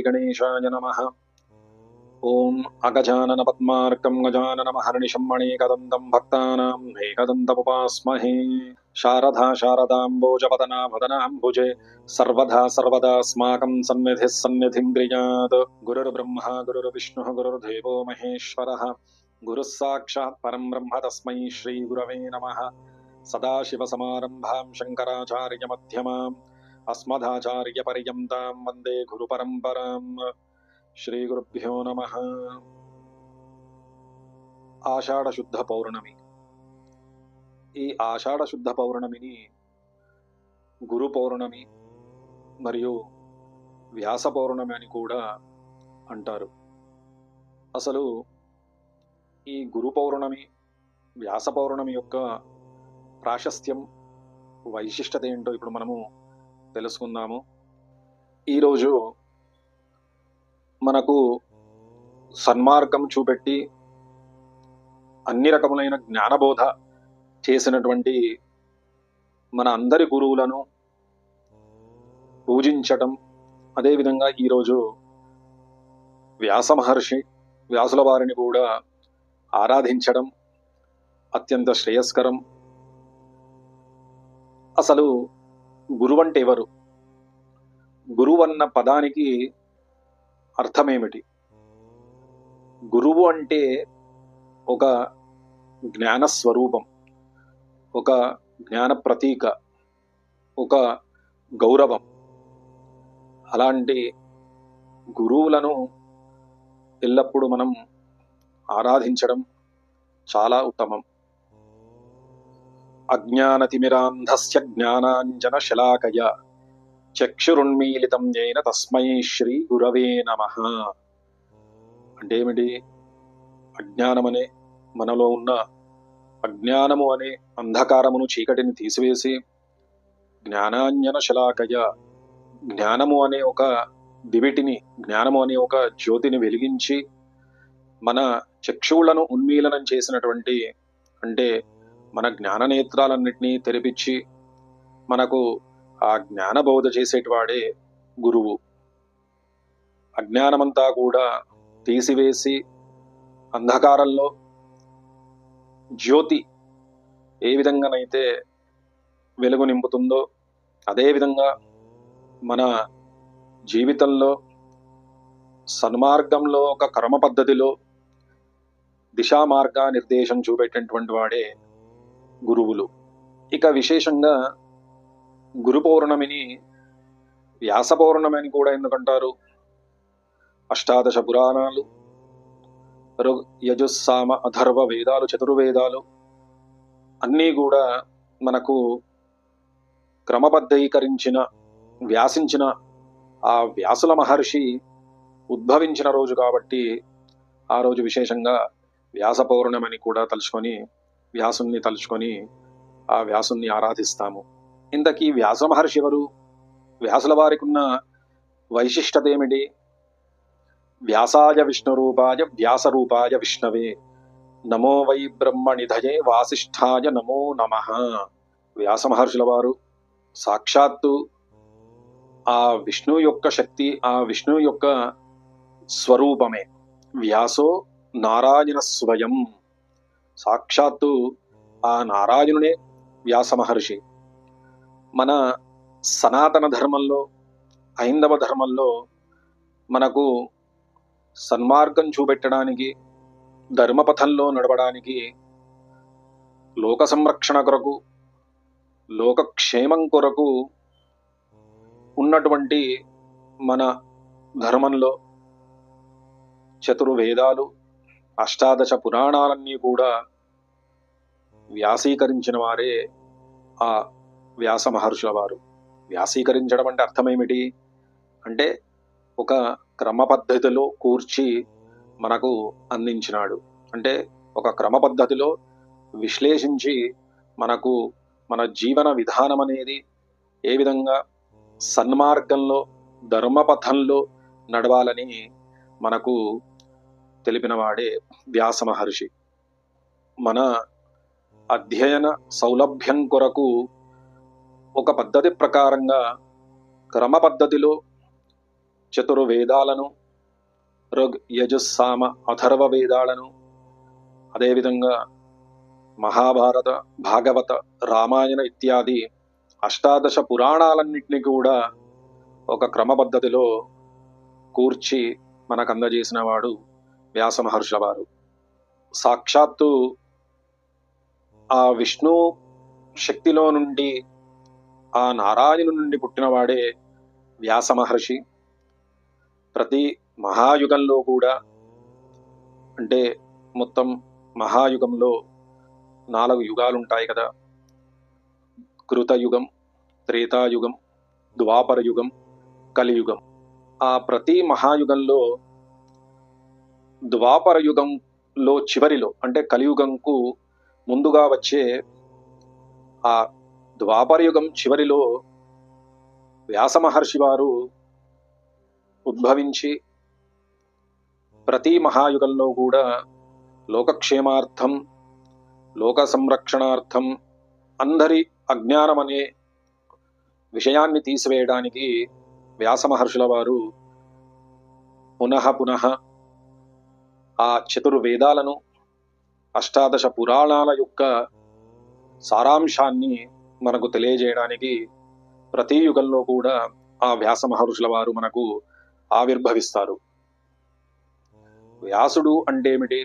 श्रीगणेशाय नमः। ओम अगजानन पद्मार्कं गजानन महर्निशं मणिकदन्तं भक्तानां एकदन्तमुपास्महे। शारदा शारदाम्बोजपदना वदनाम्बुजे सर्वदा सर्वदास्माकं सन्निधिः सन्निधिं गृह्णात्। गुरुर्ब्रह्मा गुरुर्विष्णुः गुरुर्देवो महेश्वरः गुरुः साक्षात् परं ब्रह्म तस्मै श्रीगुरवे नमः। सदाशिवसमारम्भां शङ्कराचार्यमध्यमाम् अस्मदाचार्यपर्यन्तां वन्दे गुरुपरम्पराम्। శ్రీ గురుభ్యో నమః. ఆషాఢ శుద్ధ పౌర్ణమి. ఈ ఆషాఢ శుద్ధ పౌర్ణమిని గురు పౌర్ణమి మరియు వ్యాస పౌర్ణమి అని కూడా అంటారు. అసలు ఈ గురు పౌర్ణమి వ్యాస పౌర్ణమి యొక్క ప్రాశస్త్యం వైశిష్టత ఏంటో ఇప్పుడు మనము తెలుసుకుందాము. ఈరోజు మనకు సన్మార్గం చూపెట్టి అన్ని రకములైన జ్ఞానబోధ చేసినటువంటి మన అందరి గురువులను పూజించటం, అదేవిధంగా ఈరోజు వ్యాస మహర్షి వ్యాసుల వారిని కూడా ఆరాధించడం అత్యంత శ్రేయస్కరం. అసలు గురువు అంటే ఎవరు? గురువు అన్న పదానికి అర్థమేమిటి? గురువు అంటే ఒక జ్ఞాన స్వరూపం, ఒక జ్ఞాన ప్రతీక, ఒక గౌరవం. అలాంటి గురువులను ఎల్లప్పుడూ మనం ఆరాధించడం చాలా ఉత్తమం. అజ్ఞానతిమిరాంధస్య జ్ఞానాంజన శలాకయ చక్షురున్మీలితం జైన తస్మై శ్రీ గురవే నమః. అంటే ఏమిటి? అజ్ఞానమనే మనలో ఉన్న అజ్ఞానము అనే అంధకారమును, చీకటిని తీసివేసి జ్ఞానాంజన శలాకయ, జ్ఞానము అనే ఒక దివిటిని, జ్ఞానము అనే ఒక జ్యోతిని వెలిగించి మన చక్షువులను ఉన్మీలనం చేసినటువంటి, అంటే మన జ్ఞాననేత్రాలన్నింటినీ తెరిపించి మనకు ఆ జ్ఞానబోధ చేసేటివాడే గురువు. అజ్ఞానమంతా కూడా తీసివేసి అంధకారంలో జ్యోతి ఏ విధంగానైతే వెలుగు నింపుతుందో అదేవిధంగా మన జీవితంలో సన్మార్గంలో ఒక కర్మ పద్ధతిలో దిశా మార్గ నిర్దేశం చూపెట్టినటువంటి వాడే గురువులు. ఇక విశేషంగా గురు పౌర్ణమిని వ్యాస పౌర్ణమి అని కూడా ఎందుకంటారు? అష్టాదశ పురాణాలు, యజుస్సామ అథర్వ వేదాలు, చతుర్వేదాలు అన్నీ కూడా మనకు క్రమబద్ధీకరించిన, వ్యాసించిన ఆ వ్యాసుల మహర్షి ఉద్భవించిన రోజు కాబట్టి ఆ రోజు విశేషంగా వ్యాస పౌర్ణమి అని కూడా తలుచుకొని, వ్యాసుని తలుచుకొని ఆ వ్యాసుని ఆరాధిస్తాము. ఇంతకీ వ్యాస మహర్షి ఎవరు? వ్యాసుల వారికి ఉన్న వైశిష్టత ఏమిటి? వ్యాసాయ విష్ణురూపాయ వ్యాసరూపాయ విష్ణవే నమో వై బ్రహ్మనిధయే వాసిష్ఠాయ నమో నమః. వ్యాస మహర్షుల వారు సాక్షాత్తు ఆ విష్ణువు యొక్క శక్తి, ఆ విష్ణువు యొక్క స్వరూపమే. వ్యాసో నారాయణ స్వయం. సాక్షాత్తు ఆ నారాయణునే వ్యాస మహర్షి. మన సనాతన ధర్మంలో, హైందవ ధర్మంలో మనకు సన్మార్గం చూపెట్టడానికి, ధర్మపథంలో నడవడానికి, లోక సంరక్షణ కొరకు, లోకక్షేమం కొరకు ఉన్నటువంటి మన ధర్మంలో చతుర్వేదాలు, అష్టాదశ పురాణాలన్నీ కూడా వ్యాసీకరించిన వారే ఆ వ్యాస మహర్షుల వారు. వ్యాసీకరించడం అంటే అర్థమేమిటి? అంటే ఒక క్రమ పద్ధతిలో కూర్చి మనకు అందించినాడు. అంటే ఒక క్రమ పద్ధతిలో విశ్లేషించి మనకు మన జీవన విధానం అనేది ఏ విధంగా సన్మార్గంలో, ధర్మపథంలో నడవాలని మనకు తెలిపినవాడే వ్యాస మహర్షి. మన అధ్యయన సౌలభ్యం కొరకు ఒక పద్ధతి ప్రకారంగా, క్రమ పద్ధతిలో చతుర్వేదాలను, ఋగ్ యజుస్ సామ అథర్వ వేదాలను, అదేవిధంగా మహాభారత, భాగవత, రామాయణ ఇత్యాది అష్టాదశ పురాణాలన్నింటినీ కూడా ఒక క్రమపద్ధతిలో కూర్చి మనకు అందజేసిన వాడు వ్యాస మహర్షుల వారు. సాక్షాత్తు ఆ విష్ణు శక్తిలో నుండి, ఆ నారాయణు నుండి పుట్టినవాడే వ్యాస మహర్షి. ప్రతి మహాయుగంలో కూడా, అంటే మొత్తం మహాయుగంలో 4 యుగాలు ఉంటాయి కదా, కృతయుగం, త్రేతాయుగం, ద్వాపర యుగం, కలియుగం. ఆ ప్రతి మహాయుగంలో ద్వాపర యుగంలో చివరిలో, అంటే కలియుగంకు ముందుగా వచ్చే ఆ ద్వాపర యుగం చివరిలో వ్యాస మహర్షి వారు ఉద్భవించి ప్రతి మహాయుగంలో కూడా లోకక్షేమార్థం, లోక సంరక్షణార్థం, అందరి అజ్ఞానం అనే విషయాన్ని తీసివేయడానికి వ్యాస మహర్షుల వారు పునః పునః ఆ చతుర్వేదాలను, అష్టాదశ పురాణాల యొక్క సారాంశాన్ని మనకు తెలియజేయడానికి ప్రతి యుగంలో కూడా ఆ వ్యాస మహర్షుల వారు మనకు ఆవిర్భవిస్తారు. వ్యాసుడు అంటే ఏమిటి?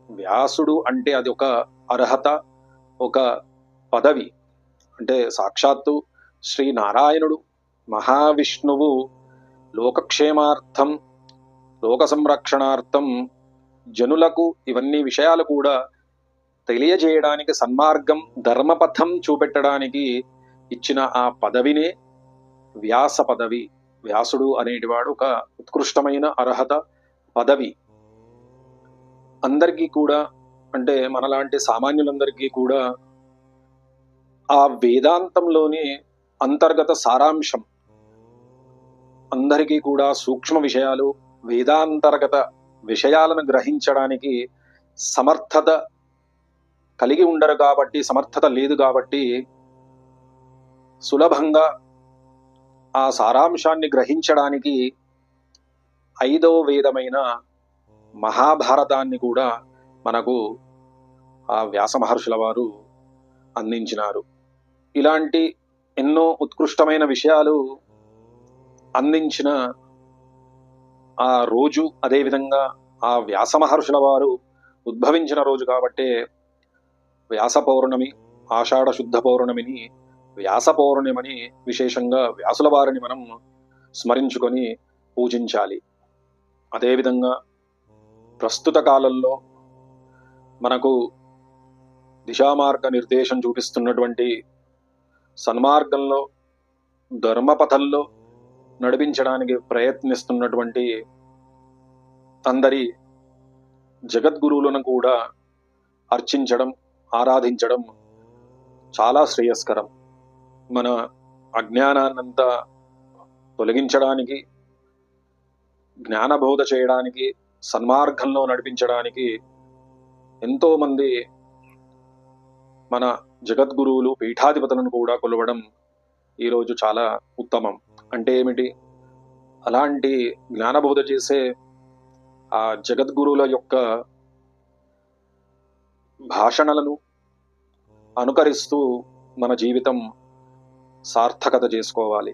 వ్యాసుడు అంటే అది ఒక అర్హత, ఒక పదవి. అంటే సాక్షాత్తు శ్రీనారాయణుడు, మహావిష్ణువు లోకక్షేమార్థం, లోక సంరక్షణార్థం, జనులకు ఇవన్నీ విషయాలు కూడా తెలియజేయడానికి, సన్మార్గం, ధర్మపథం చూపెట్టడానికి ఇచ్చిన ఆ పదవినే వ్యాస పదవి. వ్యాసుడు అనేటివాడు ఒక ఉత్కృష్టమైన అర్హత, పదవి. అందరికీ కూడా, అంటే మనలాంటి సామాన్యులందరికీ కూడా ఆ వేదాంతంలోని అంతర్గత సారాంశం, అందరికీ కూడా సూక్ష్మ విషయాలు, వేదాంతర్గత విషయాలను గ్రహించడానికి సమర్థత కలిగి ఉండరు కాబట్టి, సమర్థత లేదు కాబట్టి సులభంగా ఆ సారాంశాన్ని గ్రహించడానికి 5వ వేదమైన మహాభారతాన్ని కూడా మనకు ఆ వ్యాస మహర్షుల వారు అందించినారు. ఇలాంటి ఎన్నో ఉత్కృష్టమైన విషయాలు అందించిన ఆ రోజు, అదేవిధంగా ఆ వ్యాస మహర్షుల వారు ఉద్భవించిన రోజు కాబట్టే వ్యాస పౌర్ణమి, ఆషాఢ శుద్ధ పౌర్ణమిని వ్యాస పౌర్ణమిని విశేషంగా వ్యాసుల వారిని మనం స్మరించుకొని పూజించాలి. అదేవిధంగా ప్రస్తుత కాలంలో మనకు దిశామార్గ నిర్దేశం చూపిస్తున్నటువంటి, సన్మార్గంలో, ధర్మపథంలో నడిపించడానికి ప్రయత్నిస్తున్నటువంటి అందరి జగద్గురువులను కూడా అర్చించడం, ఆరాధించడం చాలా శ్రేయస్కరం. మన అజ్ఞానాన్నంతా తొలగించడానికి, జ్ఞానబోధ చేయడానికి, సన్మార్గంలో నడిపించడానికి ఎంతోమంది మన జగద్గురువులు, పీఠాధిపతులను కూడా కొలవడం ఈరోజు చాలా ఉత్తమం. అంటే ఏమిటి? అలాంటి జ్ఞానబోధ చేసే ఆ జగద్గురువుల యొక్క భాషణలను అనుకరిస్తూ మన జీవితం సార్థకత చేసుకోవాలి.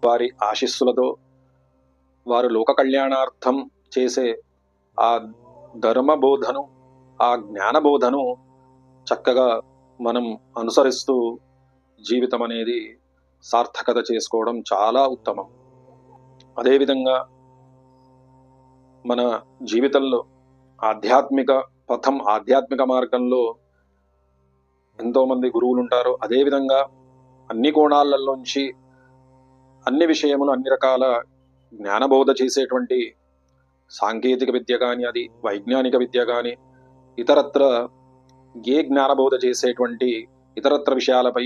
వారి ఆశీస్సులతో వారు లోక కళ్యాణార్థం చేసే ఆ ధర్మబోధను, ఆ జ్ఞానబోధను చక్కగా మనం అనుసరిస్తూ జీవితం అనేది సార్థకత చేసుకోవడం చాలా ఉత్తమం. అదేవిధంగా మన జీవితంలో ఆధ్యాత్మిక పథం, ఆధ్యాత్మిక మార్గంలో ఎంతోమంది గురువులు ఉంటారు. అదేవిధంగా అన్ని కోణాలలోంచి, అన్ని విషయములు, అన్ని రకాల జ్ఞానబోధ చేసేటువంటి సాంకేతిక విద్య కానీ, అది వైజ్ఞానిక విద్య కానీ, ఇతరత్ర ఏ జ్ఞానబోధ చేసేటువంటి ఇతరత్ర విషయాలపై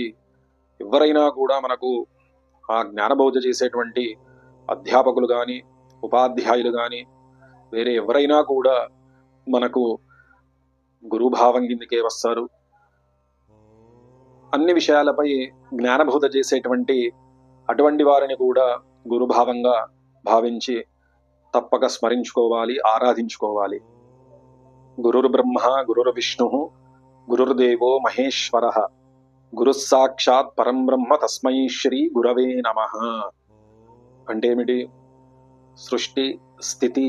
ఎవరైనా కూడా మనకు ఆ జ్ఞానబోధ చేసేటువంటి అధ్యాపకులు కానీ, ఉపాధ్యాయులు కానీ, వేరే ఎవరైనా కూడా మనకు గురుభావం కిందకే వస్తారు. అన్ని విషయాలపై జ్ఞానబోధ చేసేటువంటి అటువంటి వారిని కూడా గురుభావంగా భావించి తప్పక స్మరించుకోవాలి, ఆరాధించుకోవాలి. గురుర్బ్రహ్మ గురుర్విష్ణు గురుర్దేవో మహేశ్వర గురుస్సాక్షాత్ పరం బ్రహ్మ తస్మై శ్రీ గురవే నమః. అంటే ఏమిటి? సృష్టి స్థితి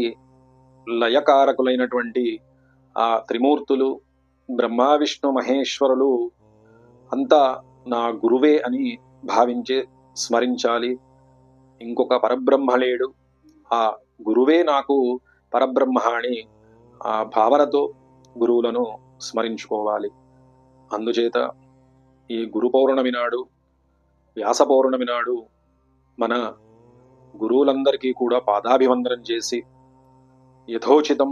లయకారకులైనటువంటి ఆ త్రిమూర్తులు బ్రహ్మ విష్ణు మహేశ్వరులు అంతా నా గురువే అని భావించి స్మరించాలి. ఇంకొక పరబ్రహ్మ లేడు, ఆ గురువే నాకు పరబ్రహ్మ అని ఆ భావనతో గురువులను స్మరించుకోవాలి. అందుచేత ఈ గురు పౌర్ణమి నాడు, వ్యాస పౌర్ణమి నాడు మన గురువులందరికీ కూడా పాదాభివందనం చేసి యథోచితం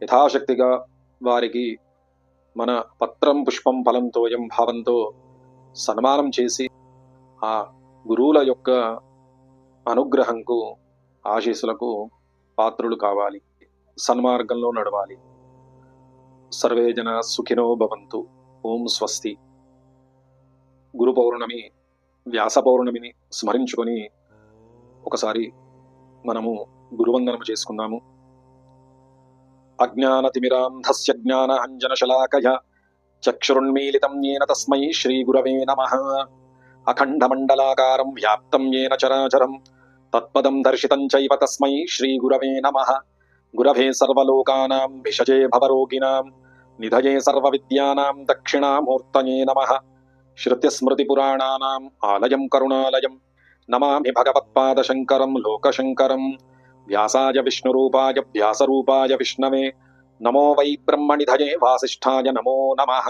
యథాశక్తిగా వారికి మన పత్రం పుష్పం ఫలంతోయం భావంతో సన్మానం చేసి ఆ గురువుల యొక్క అనుగ్రహంకు ఆశీస్సులకు పాత్రులు కావాలి, సన్మార్గంలో నడవాలి. సర్వే జన సుఖినో భవంతు. ఓం స్వస్తి. గురు పౌర్ణమి, వ్యాస పౌర్ణమిని స్మరించుకొని ఒకసారి మనము గురువందనము చేసుకుందాము. అజ్ఞానతిమిరాంధస్య జ్ఞాన అంజనశలాకయ చక్షురున్మీలితం యేన తస్మై శ్రీ గురవే నమః. అఖండమండలాకారం వ్యాప్తం యేన చరాచరం తత్పదం దర్శితం చైవ తస్మై శ్రీ గురవే నమః. గురవే సర్వలోకానాం భిషజే భవరోగిణాం నిధయే సర్వవిద్యానాం దక్షిణామూర్తయే నమః. శృతిస్మృతిపురాణానాం ఆలయం కరుణాలయం నమామి భగవత్పాదశంకరం లోకశంకరం. వ్యాసాయ విష్ణురూపాయ వ్యాసరూపాయ విష్ణవే నమో వై బ్రహ్మనిధయే వాసిష్ఠాయ నమో నమః.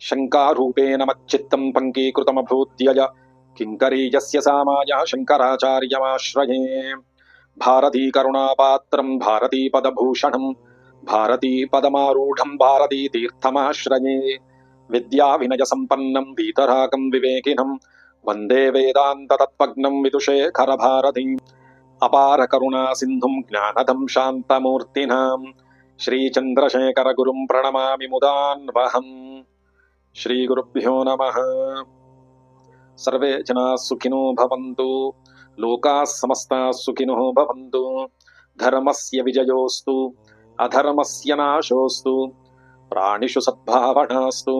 శంకారూపేణ మచ్చిత్తం పంకీకృతమభూద్యయ కింకరీయస్య సామాయ శంకరాచార్యమాశ్రయే. భారతీ కరుణాపాత్రం భారతీ పదభూషణం భారతీ పదమారూఢం భారతీ తీర్థమాశ్రయే. విద్యా వినయ సంపన్నం వీతరాగం వివేకినం వందే వేదాంత తత్వజ్ఞం విదుషేఖర భారతీం. అపార కరుణా సింధుం జ్ఞానదం శాంతమూర్తినాం శ్రీచంద్రశేఖర గురుం ప్రణమామి ముదాన్వహం. శ్రీ గురుభ్యో నమః. సర్వే జనాః సుఖినో భవంతు, లోకాః సమస్తాః సుఖినో భవంతు. ధర్మస్య విజయోస్తు అధర్మస్య నాశోస్తు ప్రాణిషు సద్భావనాస్తు.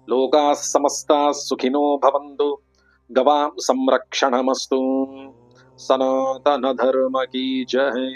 లోకాః సమస్తాః సుఖినో భవంతు. గవాం సంరక్షణమస్తు. సనాతన ధర్మ కీ జై.